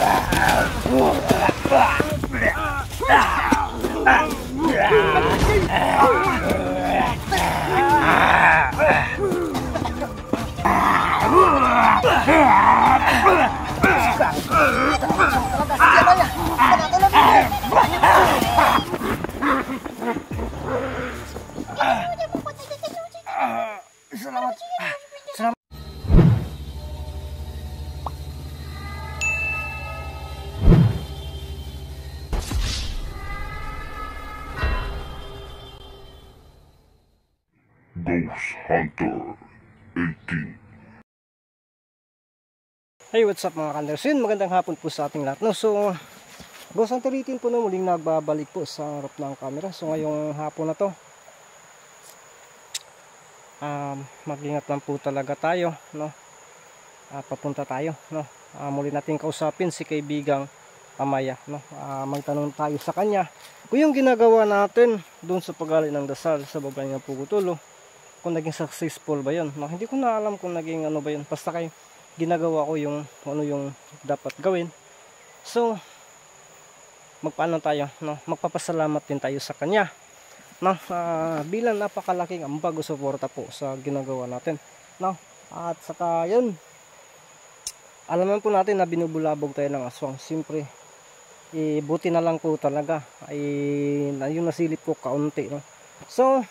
Salamat. Salamat. Ghost Hunter 18. Hey, what's up mga kandersin? Magandang hapon po sa ating lahat. No? So, Ghost Hunter 18 po na muling nagbabalik po sa harap ng camera. So, ngayong hapon na to, mag-ingat lang po talaga tayo, no? Papunta tayo, no? Muli natin kausapin si kaibigang Amaya, no? Magtanong tayo sa kanya kung yung ginagawa natin doon sa pag-alay ng dasal sa baba ng Pugutulo, kung naging successful ba yun, no? Hindi ko na alam kung naging ano ba yun, basta kayo ginagawa ko yung ano yung dapat gawin. So magpaano tayo, no? Magpapasalamat din tayo sa kanya, no? Bilang napakalaking ambag o suporta po sa ginagawa natin, no? At saka yun, alam naman po natin na binubulabog tayo ng aswang. Siyempre buti na lang po talaga ay yung nasilip ko kaunti, no? So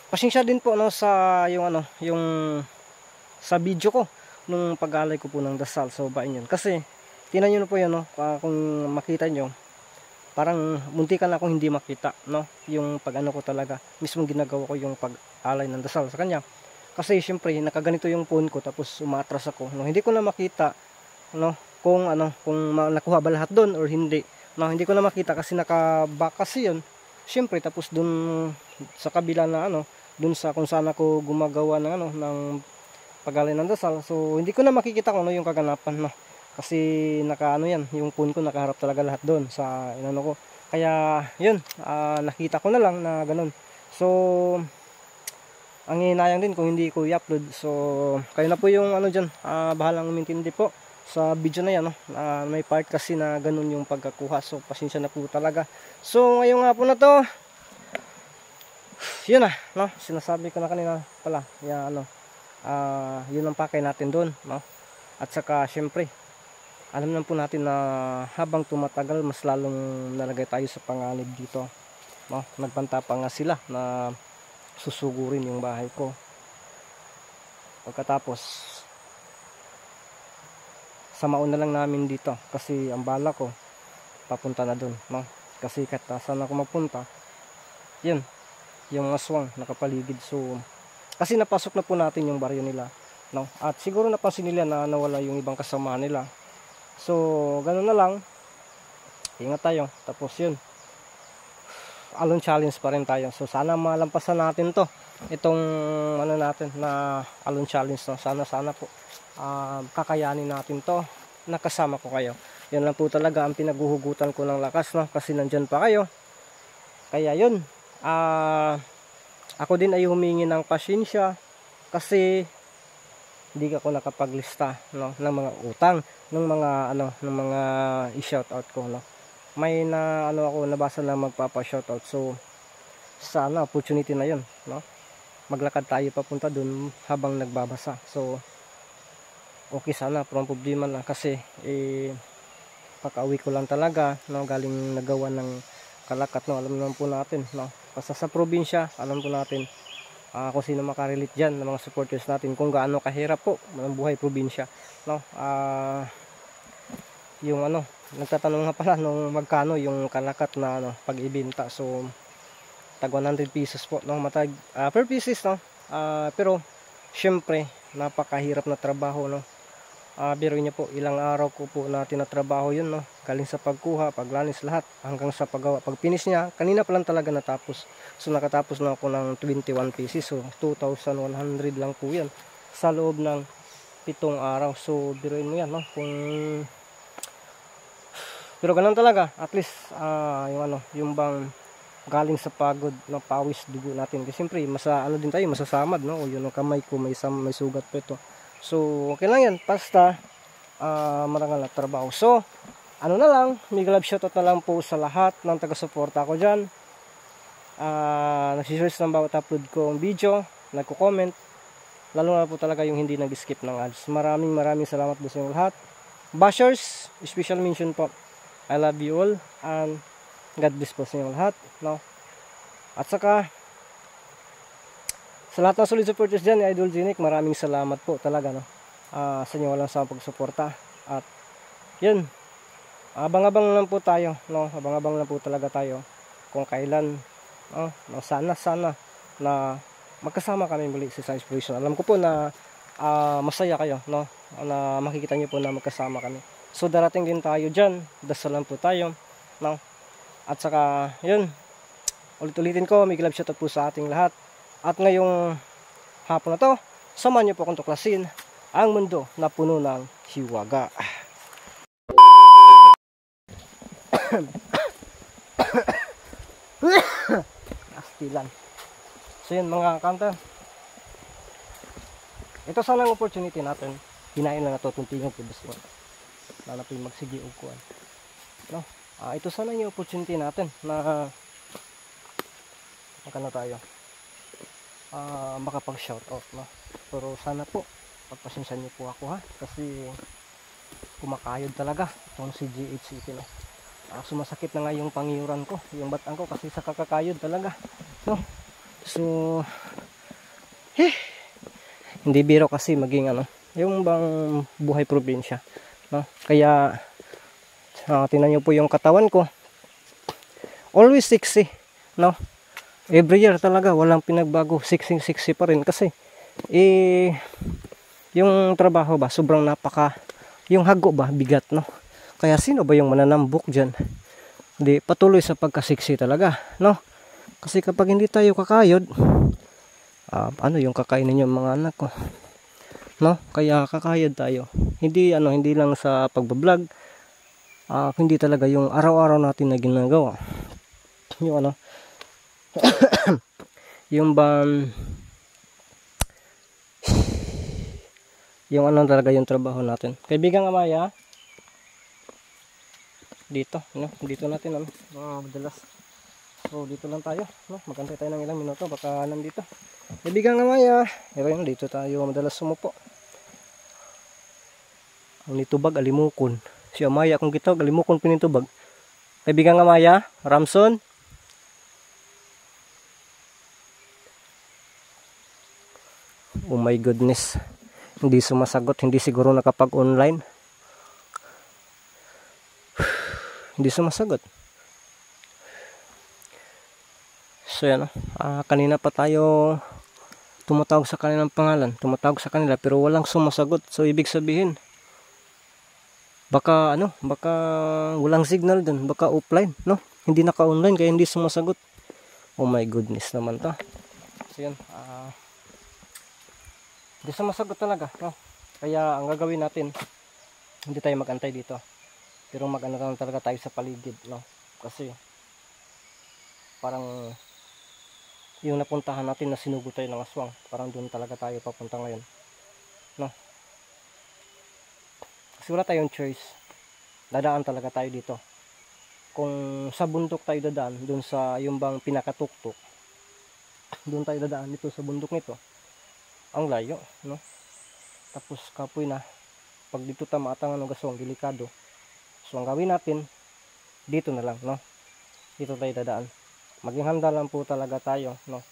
pasensya din po, no, sa yung ano, yung sa video ko nung pag-alay ko po ng dasal sa babae yun. Kasi tingnan nyo na po yan, no? Kung makita nyo, parang muntikan akong hindi makita, no? Yung pag-ano ko talaga, mismo ginagawa ko yung pag-alay ng dasal sa kanya. Kasi syempre nakaganito yung phone ko, tapos umaatras ako, no? Hindi ko na makita, no, kung ano, kung nakuha ba lahat doon or hindi, no? Hindi ko na makita kasi naka-back kasi yun. Syempre tapos dun sa kabila na ano, dun sa kung saan ako gumagawa ng ano, ng pag-alay ng dasal. So hindi ko na makikita kung ano yung kaganapan, no? Kasi naka ano yan, yung phone ko nakaharap talaga lahat doon sa inano ko. Kaya yun, nakita ko na lang na ganun. So ang hinayang din kung hindi ko i-upload. So kayo na po yung ano dyan, bahalang umintindi po sa video na yan, no? May part kasi na ganun yung pagkakuha. So pasensya na po talaga. So ngayong nga po na to, yun na, no? Sinasabi ko na kanina pala, yan, ano, yun ang pakay natin doon, no? At saka syempre alam naman po natin na habang tumatagal mas lalong nalagay tayo sa panganib dito, no? Nagbanta pa nga sila na susugurin yung bahay ko. Pagkatapos samaon na lang namin dito kasi ang bala ko papunta na doon, no? Kasi kahit saan ako mapunta, yun, yung aswang nakapaligid. So kasi napasok na po natin yung baryo nila, no? At siguro napansin nila na nawala yung ibang kasama nila. So ganoon na lang, ingat tayo. Tapos yun, alon challenge pa rin tayo. So sana malampasan natin to, itong ano natin na alon challenge, no? Sana po kakayanin natin to, nakasama ko kayo. Yan lang po talaga ang pinaguhugutan ko ng lakas, no? Kasi nandyan pa kayo. Kaya yun, ako din ay humingi ng pasensya kasi hindi ako nakapaglista, no, ng mga utang, ng mga ano, ng mga i-shoutout ko, no. May na ano ako nabasa na magpapa-shoutout. So sana opportunity na 'yon, no. Maglakad tayo papunta dun habang nagbabasa. So okay, sana pero ang problema lang kasi pagka-uwi ko lang talaga, no, galing nagawa ng Kalakat, no. Alam naman po natin, no, basta sa probinsya, alam po natin kung sino makarelate dyan ng mga supporters natin, kung gaano kahirap po ang buhay probinsya, no. Yung ano, nagtatanong nga pala nung magkano yung Kalakat na ano, pag-ibenta. So tag 100 pesos po, no, matag per pieces, no. Pero syempre napakahirap na trabaho, no. Biruin niyo po, ilang araw ko po na tinatrabaho yun, no. Galing sa pagkuha, paglanis, lahat hanggang sa paggawa. Pag finish niya, kanina pa lang talaga natapos. So nakatapos na ako ng 21 pieces. So 2,100 lang po yan sa loob ng 7 araw. So biruin mo yan, no. Pero ganun talaga, at least yung ano, yung bang galing sa pagod, no, pawis, dugo natin. Kasi siyempre ano din tayo, masasamad, no. O yun ang kamay ko, may sugat pa ito. So okay lang yan, basta marangal na trabaho. So, ano na lang, mega love shoutout na lang po sa lahat ng taga-suporta ko dyan. Nagsisearch ng bawat upload kong video, nagko-comment, lalo na po talaga yung hindi nag-skip ng ads. Maraming salamat po sa inyo lahat. Bashers, special mention po. I love you all and God bless po sa inyo lahat, no? At saka sa lahat ng solid supporters dyan, Idol Genic, maraming salamat po talaga, no? Sa inyo walang sa pagsuporta. At yun, abang-abang lang po tayo, no? Abang-abang lang po talaga tayo kung kailan, no? Sana na magkasama kami muli sa Science Exploration. Alam ko po na masaya kayo, no? Na makikita niyo po na magkasama kami. So darating din tayo dyan, dasalan po tayo, no? At saka yun, ulit-ulitin ko, may love shoutout po sa ating lahat. At ngayong hapon na to, samahan niyo po akong tuklasin ang mundo na puno ng hiwaga. Astilan. So yun mga kanta, ito sana ang opportunity natin. Hinain lang na ito itong tingog kibis mo. Lalo po yung magsigi o kuhan, no? Ito sana yung opportunity natin na makano tayo makapag shoutout, no? Pero sana po pagpasensya niyo po ako, ha, kasi kumakayod talaga itong si GHCP, no? Sumasakit na nga yung pangyuran ko, yung batang ko, kasi sa kakakayod talaga, no? So hindi biro kasi maging yung bang buhay probinsya, no? Kaya tingnan niyo po yung katawan ko, always sexy, no? Every year talaga walang pinagbago, sexy pa rin kasi yung trabaho ba sobrang yung hago ba bigat, no? Kaya sino ba yung mananambok dyan? Hindi, patuloy sa pagkasiksi talaga, no? Kasi kapag hindi tayo kakayod, ano yung kakainin yung mga anak ko, no? Kaya kakayod tayo, hindi lang sa pagbablog, hindi talaga yung araw-araw natin na ginagawa, yung yung bang yung talaga yung trabaho natin. Kaibigan Amaya, dito, no? Dito natin madalas. So dito lang tayo, no? Magantay tayo ng ilang minuto, baka nandito. Kaibigan Amaya, yun, dito tayo madalas sumupo. Ang nitubag alimukon. Si Amaya kung gitawag alimukon pinitubag. Kaibigan Amaya, Ramson. Oh my goodness. Hindi sumasagot, hindi siguro nakapag-online. Hindi sumasagot. So yan, kanina pa tayo tumatawag sa kanilang pangalan, tumatawag sa kanila pero walang sumasagot. So ibig sabihin, baka baka walang signal dun, baka offline, no? Hindi naka-online kaya hindi sumasagot. Oh my goodness naman to. So yan, hindi sumasagot talaga, no? Kaya ang gagawin natin, hindi tayo magantay dito, pero mag-ano talaga tayo sa paligid, no? Kasi parang yung napuntahan natin na sinugo tayo ng aswang, parang doon talaga tayo papunta ngayon, no? Kasi wala tayong choice, dadaan talaga tayo dito. Kung sa bundok tayo dadaan, doon sa yung bang pinakatuktok, doon tayo dadaan dito sa bundok nito, ang layo, no? Tapos kapoy na, pag dito tamaatang gasong delikado. So ang gawin natin, dito na lang, no? Dito tayo dadaan. Maging handa lang po talaga tayo, no?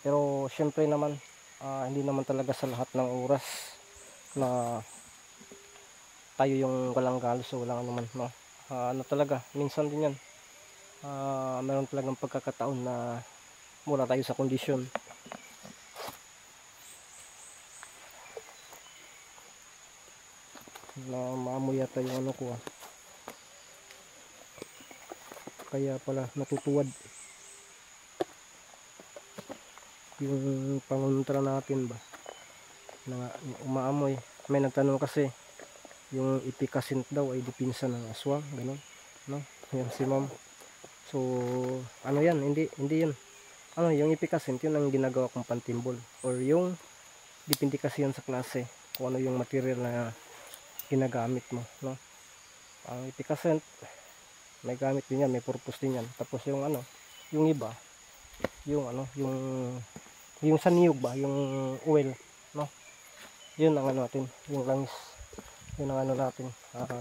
Pero syempre naman, hindi naman talaga sa lahat ng oras na tayo yung walang galos o walang anuman, no? Talaga, minsan din yan, meron talagang pagkakataon na wala tayo sa kondisyon. Na maamoy yata yung ko, kaya pala natutuwad yung pangontra natin ba na umaamoy. May nagtanong kasi yung ipikasin daw ay dipinsa ng aswang, ganun, no? Yan si ma'am. So yan, hindi yun, yung ipikasin yun ang ginagawa kong pantimbol, or yung dipindi kasi yun sa klase kung ano yung material na ginagamit mo, no? Ang ipikasent, may gamit din yan, may purpose din yan. Tapos yung ano, yung iba, yung ano, yung sa niyog ba, yung oil, no? Yun ang ano natin, yung langis, yun ang ano natin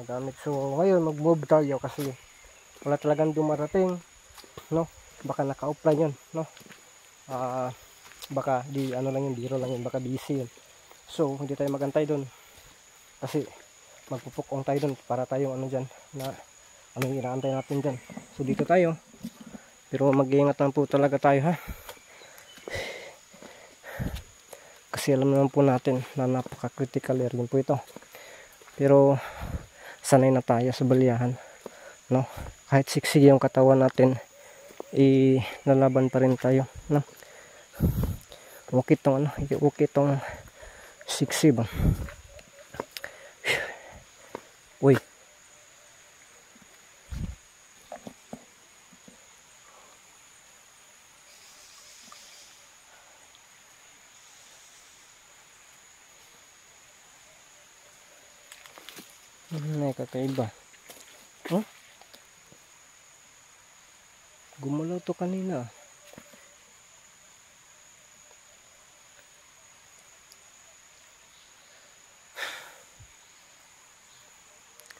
gamit. So ngayon mag-move tayo kasi wala talagang dumarating, no? Baka naka-offline yun, no? Baka di ano lang yun, biro lang yun, baka busy yun. So hindi tayo magantay doon kasi magpupukong tayo doon para tayong ano dyan, na anong inaantay natin dyan. So dito tayo, pero mag-iingat lang po talaga tayo, ha, kasi alam naman po natin na napaka-critical area po ito. Pero sanay na tayo sa balyahan, no? Kahit siksig yung katawan natin, lalaban pa rin tayo, no? Ukit tong ano, ukit tong siksig ba. Uy, may kakaiba. Huh? Gumalaw to kanina.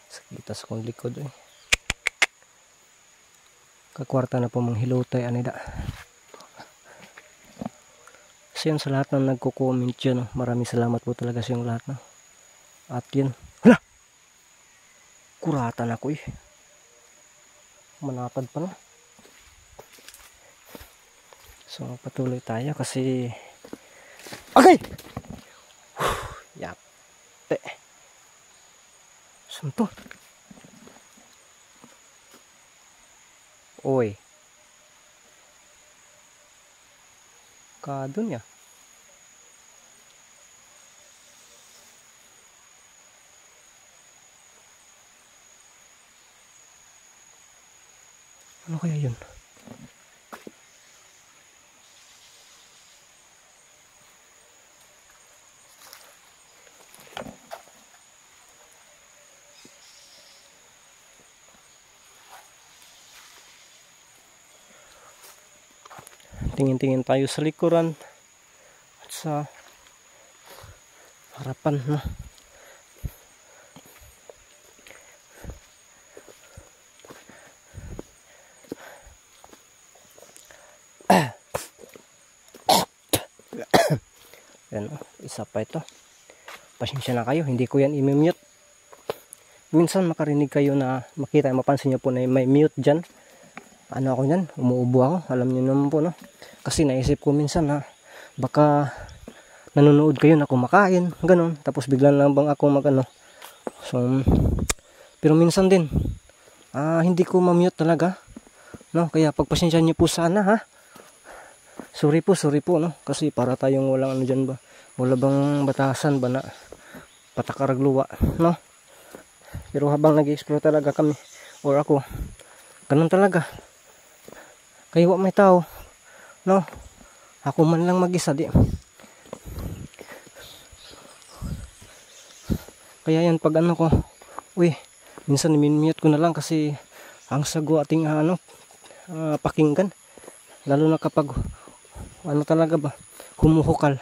Sakitas kong likod eh. Kakwarta na po mga hilotay anida. So yun, sa lahat ng nagko-comment dyan, maraming salamat po talaga sa yung lahat, no? At yun, hala! Kuratan ako eh. Manapad pa, no? So patuloy tayo kasi okay! Yapte. Saan to? Oy. Kadun ya. Ano kaya yun? Tingin-tingin tayo sa likuran at sa harapan, no? Yan, isa pa ito. Pasensya na kayo, hindi ko yan i-mute. Minsan makarinig kayo na makita, mapansin nyo po na may mute dyan. Ano ako yan, umuubo ako, alam nyo naman po, no? Kasi naisip ko minsan na baka nanonood kayo na kumakain, ganun, tapos bigla lang bang ako magano. So pero minsan din hindi ko ma-mute talaga, no? Kaya pagpasensya nyo po sana, ha. Sorry po, no? Kasi para tayong walang ano dyan ba, wala bang batasan ba na patakaragluwa, no? Pero habang nag-explore talaga kami, or ako, ganun talaga. Kayo may tao, no? Ako man lang mag-isa, di. Kaya yan, pag ano ko, uy, minsan min-mute ko na lang kasi ang sago ating pakinggan. Lalo na kapag ano talaga ba, humuhukal.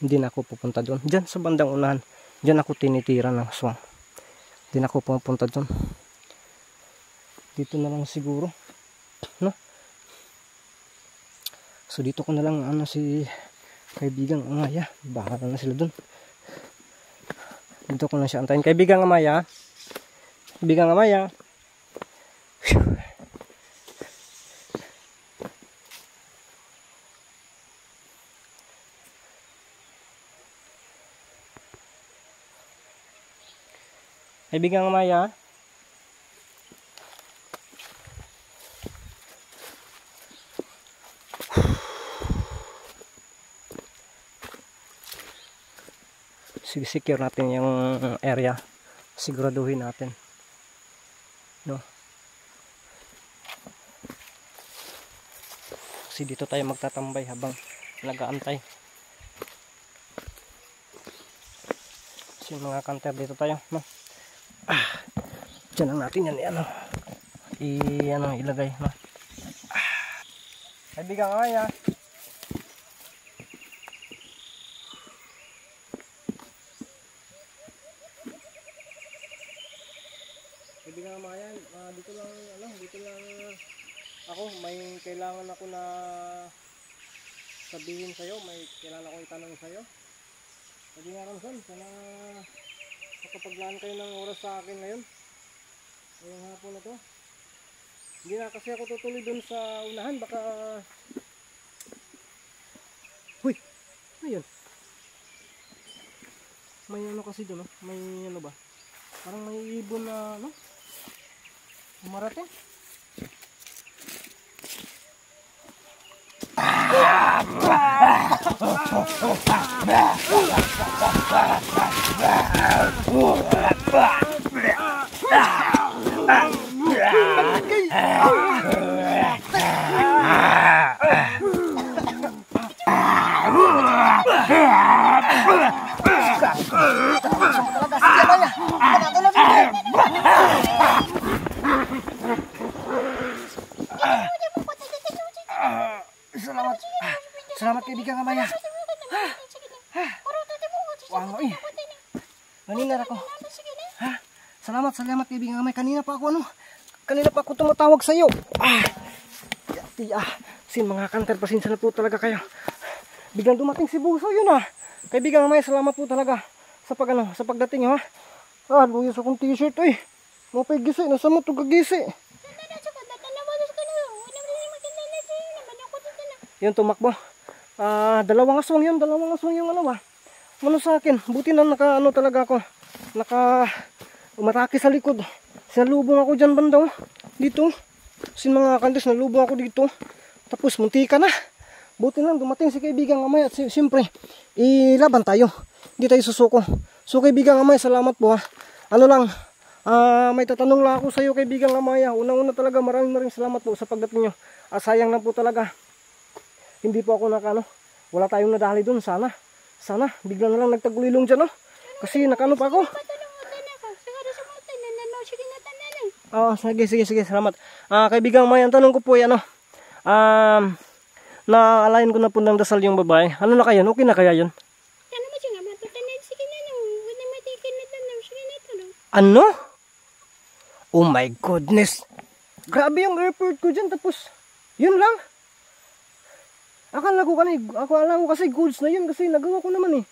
Hindi na ako pupunta doon. Diyan sa bandang unahan, diyan ako tinitira ng aswang. Hindi na ako pupunta doon. Dito na lang siguro, no? So dito ko na lang si kaibigang Amaya. Bahala na sila doon. Dito ko na siya antayin. Kaibigang Amaya. Kaibigang Amaya. Kaibigang Amaya. Secure natin yung area, siguraduhin natin, no? Kasi dito tayo magtatambay habang nag-aantay. Kasi mga kanter, dito tayo, no? Diyan lang natin yan, ilagay, no? Kaibigan Amaya. Kaibigan Amaya, dito lang ako, may kailangan ako na sabihin sa'yo, may kailangan ako itanong sa'yo. Kaibigan Ramson, sana makapaglaan kayo ng oras sa akin ngayon. Ngayong hapon na to. Hindi na kasi ako tutuloy dun sa unahan, baka... Huy! Ayun. May ano kasi dun, may ano ba? Parang may ibon na, umarating. Salamat kaibigan Amaya. Wow, kanina ako. Salamat kaibigan Amaya. Kanina pa ako tumatawag sa iyo. Sin mga kanter, pasensya na po talaga kayo. Biglang dumating si Buso yun Kaibigan Amaya, salamat po talaga sa pagdating luyos akong t-shirt Mapay-gisi, nasa mo ito gagisi. Yun tumakbo. Dalawang aswang yung ano sa akin. Buti na talaga ako. Umatake sa likod. Sinalubong ako dyan banda dito. Sin mga kantes, nalubong ako dito. Tapos muntika na. Buti lang dumating si kaibigan Amaya. At siyempre, ilaban tayo. Hindi tayo susuko. So kaibigan Amaya, salamat po Ano lang, may tatanong lang ako sa iyo kaibigan Amaya. Unang-una talaga maraming salamat po sa pagdating nyo. Sayang lang po talaga. Hindi po ako wala tayong nadali doon. Sana bigla na lang nagtagulilong dyan kasi nakano pa ako. Sige, salamat. Kaibigan Amaya, ang tanong ko po naalayan ko na po ng dasal yung babae. Ano na kaya? Okay na kaya yun? Ano? Oh my goodness. Grabe yung airport ko dyan. Tapos, yun lang. Akala ko kasi goods na yun kasi nagawa ko naman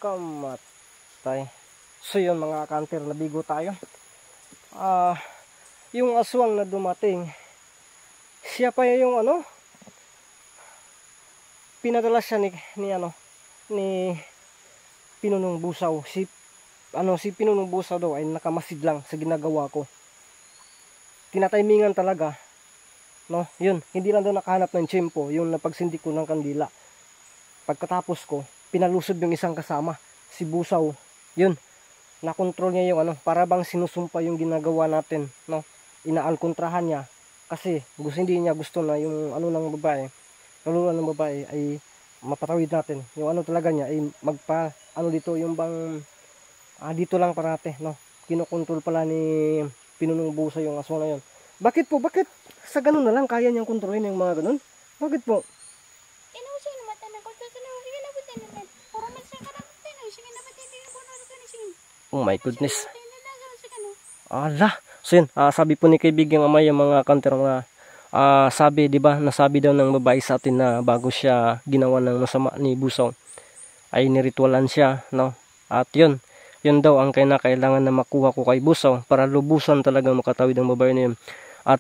Kamatay. So yun mga kanter, nabigo tayo. Yung aswang na dumating, siya pa yung pinadala siya ni Pinunong Busaw. Si Pinunong Busaw daw ay nakamasid lang sa ginagawa ko. Tinatimingan talaga. Yun, hindi lang daw nakahanap ng tiyempo, yung napagsindi ko ng kandila. Pagkatapos ko, pinalusod yung isang kasama, si Busaw. Yun, nakontrol niya yung para bang sinusumpa yung ginagawa natin, inaalkontrahan niya. Kasi hindi niya gusto na yung ng babae, ng babae ay mapatawid natin. Yung talaga niya ay dito yung bang dito lang parate, kinokontrol pala ni Pinunong Busaw yung aswang na yun. Bakit sa ganun na lang kaya niyang kontrolin yung mga ganun? Bakit po? Oh my goodness. Ala. So yun, sabi po ni kaibigang Amaya mga kanter, sabi, di ba, nasabi daw ng babae sa atin na bago siya ginawa ng masama ni Busaw ay niritualan siya, At yun daw ang kailangan na makuha ko kay Busaw para lubusan talaga makatawid ang babae na yun. At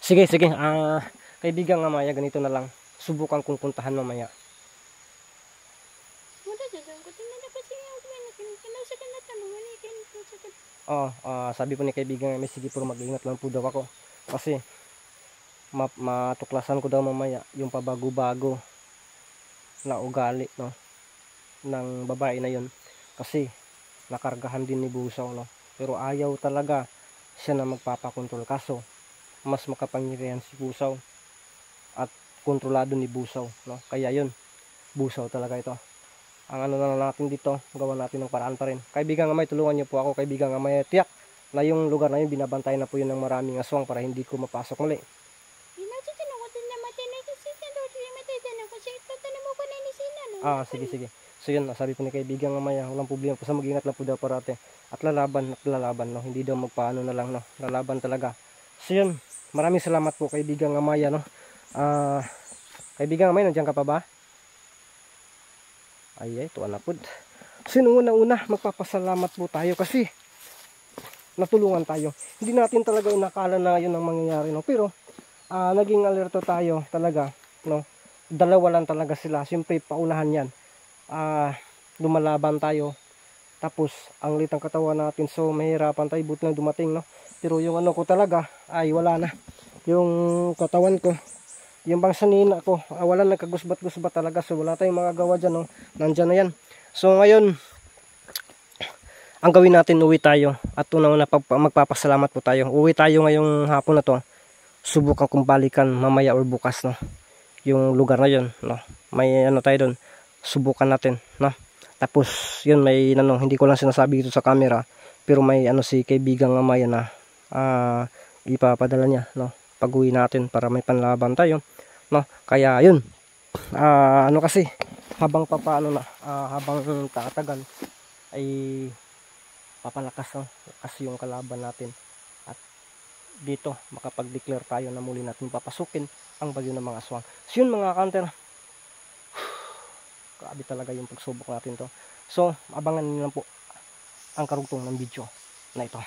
sige, kaibigang Amaya, ganito na lang, subukan kong puntahan mamaya. Sabi po ni kaibigan Amaya, sige po, mag-ingat lang po daw ako kasi matuklasan ko daw mamaya yung pabago-bago na ugali ng babae na yun. Kasi nakargahan din ni Busaw, no? Pero ayaw talaga siya na magpapakontrol, kaso mas makapangyarihan si Busaw at kontrolado ni Busaw, no? Kaya yun, Busaw talaga ito. Ang ano na lang natin dito, gawa natin ng paraan pa rin. Kaibigang Amay, tulungan niyo po ako, kaibigang Amay. Tiyak na yung lugar na yun, binabantay na po yun ng maraming aswang para hindi ko mapasok muli. Sige, sige. So yun, sabi po ni kaibigang Amay, walang problema po sa mag-ingat lang po daw parate. At lalaban, no? Hindi daw magpaano na lang, no? Lalaban talaga. So yun, maraming salamat po kaibigang Amay, no? Kaibigang Amay, nandiyan ka pa ba? Ay, tuwa na po. So una-una, magpapasalamat po tayo kasi natulungan tayo. Hindi natin talaga inakala na yun ang mangyayari, no? Pero naging alerto tayo talaga, no? Dalawa lang talaga sila. Siyempre, paunahan yan. Lumalaban tayo. Tapos, ang litang katawan natin. So, mahirapan tayo. Buti na dumating, no? Pero yung ano ko talaga, ay wala na. Yung katawan ko, yung bang sanina ko, wala, nagkagusbat-gusbat talaga. So, wala tayong magagawa dyan, no? Nandyan na yan. So, ngayon, ang gawin natin, uwi tayo. At una-una, magpapasalamat po tayo. Uwi tayo ngayong hapon na to. Subukan kong balikan mamaya or bukas, no? Yung lugar na yun, no? May ano tayo doon. Subukan natin, no? Tapos, yun, may ano, hindi ko lang sinasabi dito sa camera. Pero may ano si kaibigang Amay na ipapadala niya, no? Pag-uwi natin para may panlaban tayo, no? Kaya, yun. Ano kasi, habang papaano na, habang tatagal, ay papalakas, no? Kasi yung kalaban natin. At dito makapag-declare tayo na muli natin papasukin ang bagyo ng mga aswang. So yun mga counter, grabe talaga yung pagsubok natin to. So abangan niyo lang po ang karugtong ng video na ito.